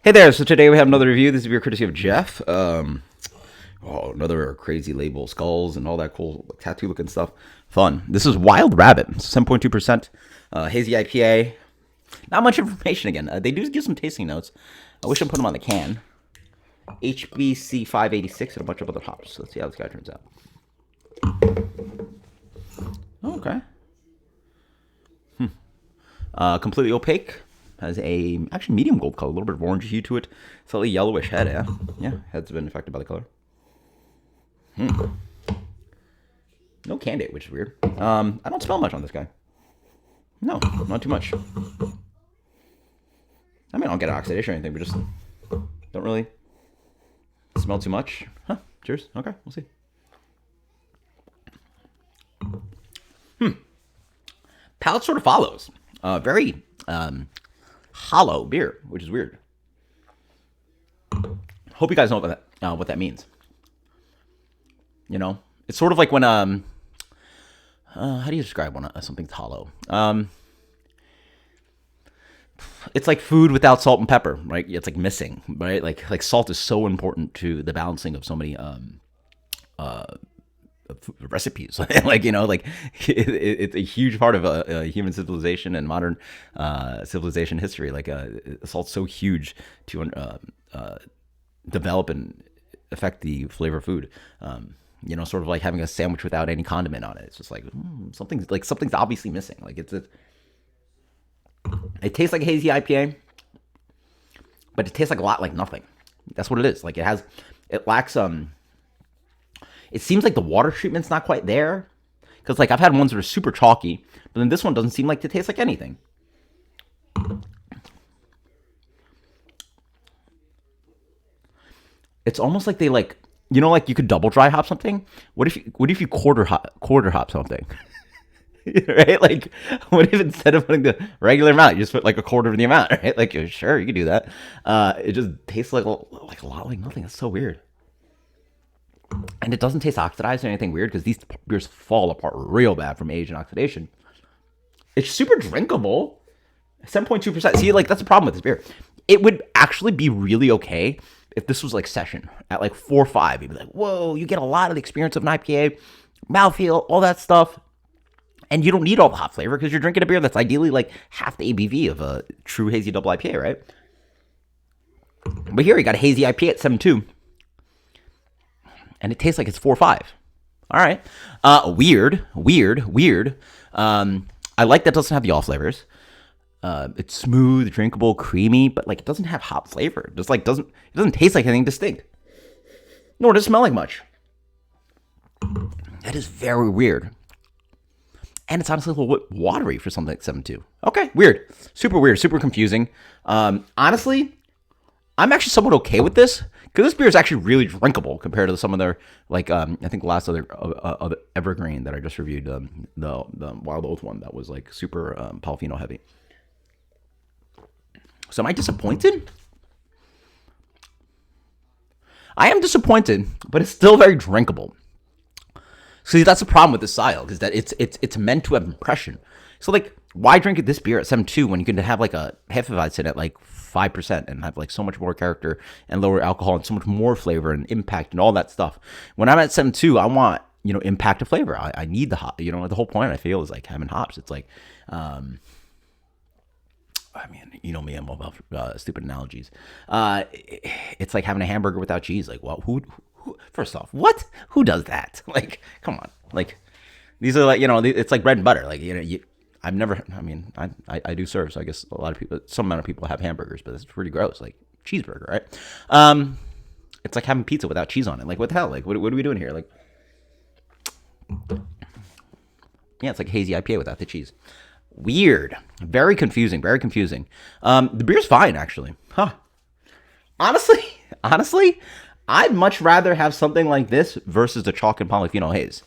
Hey there, so today we have another review. This is beer courtesy of Jeff. Another crazy label, skulls and all that cool tattoo looking stuff. Fun. This is Wild Rabbit, 7.2%, hazy IPA. Not much information again. They do give some tasting notes. I wish I put them on the can. HBC 586 and a bunch of other hops. Let's see how this guy turns out. Okay. Completely opaque. Has a actually medium gold color, a little bit of orange hue to it. Slightly yellowish head, yeah. Yeah, head's been affected by the color. No can date, which is weird. I don't smell much on this guy. No, not too much. I mean, I don't get oxidation or anything, but just don't really smell too much. Huh, cheers. Okay, we'll see. Palate sort of follows. Very hollow beer, which is weird. Hope you guys know what that means. You know, it's sort of like when how do you describe when something's hollow? It's like food without salt and pepper, right? It's like missing, right? Like salt is so important to the balancing of so many recipes. It's a huge part of human civilization and modern civilization history. Salt's so huge to develop and affect the flavor of food. Sort of like having a sandwich without any condiment on it. It's just like something's obviously missing. It tastes like a hazy IPA, but it tastes like a lot like nothing. That's what it is. It lacks it seems like the water treatment's not quite there. Because, I've had ones that are super chalky, but then this one doesn't seem like to taste like anything. It's almost like they, you could double dry hop something? What if you quarter hop something? Right? What if instead of putting the regular amount, you just put, a quarter of the amount, right? Sure, you could do that. It just tastes like a lot like nothing. That's so weird. And it doesn't taste oxidized or anything weird because these beers fall apart real bad from age and oxidation. It's super drinkable. 7.2%. See, that's the problem with this beer. It would actually be really okay if this was session at 4.5. You'd be like, whoa, you get a lot of the experience of an IPA, mouthfeel, all that stuff. And you don't need all the hop flavor because you're drinking a beer that's ideally half the ABV of a true hazy double IPA, right? But here you got a hazy IPA at 7.2. And it tastes like it's 4.5. All right. Weird. I like that it doesn't have the off flavors. It's smooth, drinkable, creamy, but it doesn't have hop flavor. It just it doesn't taste like anything distinct. Nor does it smell like much. That is very weird. And it's honestly a little bit watery for something like 7.2. Okay, weird. Super confusing. Honestly, I'm actually somewhat okay with this because this beer is actually really drinkable compared to some of their I think the last other Evergreen that I just reviewed, the Wild Oath one that was super polyphenol heavy. So am I disappointed? I am disappointed, but it's still very drinkable. See, that's the problem with this style because that it's meant to have impression. So why drink this beer at 7.2 when you can have a Hefeweizen at 5% and have so much more character and lower alcohol and so much more flavor and impact and all that stuff. When I'm at 7.2, I want, impact of flavor. I need the hop. The whole point I feel is having hops. It's you know me, I'm all about stupid analogies. It's like having a hamburger without cheese. Who first off, what? Who does that? Come on. These are it's like bread and butter. I've never, I do serve, so I guess some amount of people have hamburgers, but it's pretty gross. Cheeseburger, right? It's like having pizza without cheese on it. What the hell? What are we doing here? Yeah, it's like hazy IPA without the cheese. Weird. Very confusing. The beer's fine, actually. Huh. Honestly, I'd much rather have something like this versus the chalk and polyphenol haze.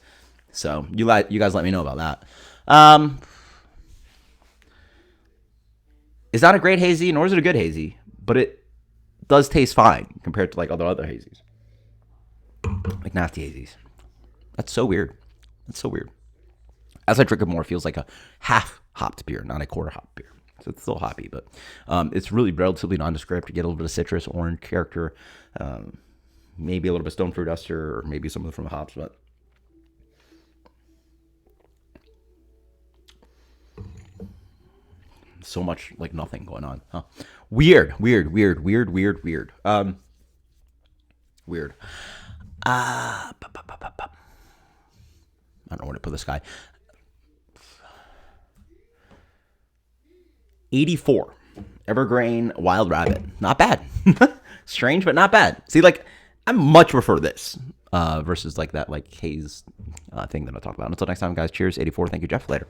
So you guys let me know about that. It's not a great hazy, nor is it a good hazy, but it does taste fine compared to other hazies, nasty hazies. That's so weird. As I drink it more, it feels like a half hopped beer, not a quarter hop beer. So it's still hoppy, but it's really relatively nondescript. You get a little bit of citrus, orange character, maybe a little bit of stone fruit ester, or maybe some of it from the hops, but so much like nothing going on. Huh? Weird. Weird. I don't know where to put this guy. 84. Evergreen Wild Rabbit. Not bad. Strange, but not bad. See, like, I much prefer this versus like that like haze thing that I talked about. Until next time, guys. Cheers. 84. Thank you, Jeff. Later.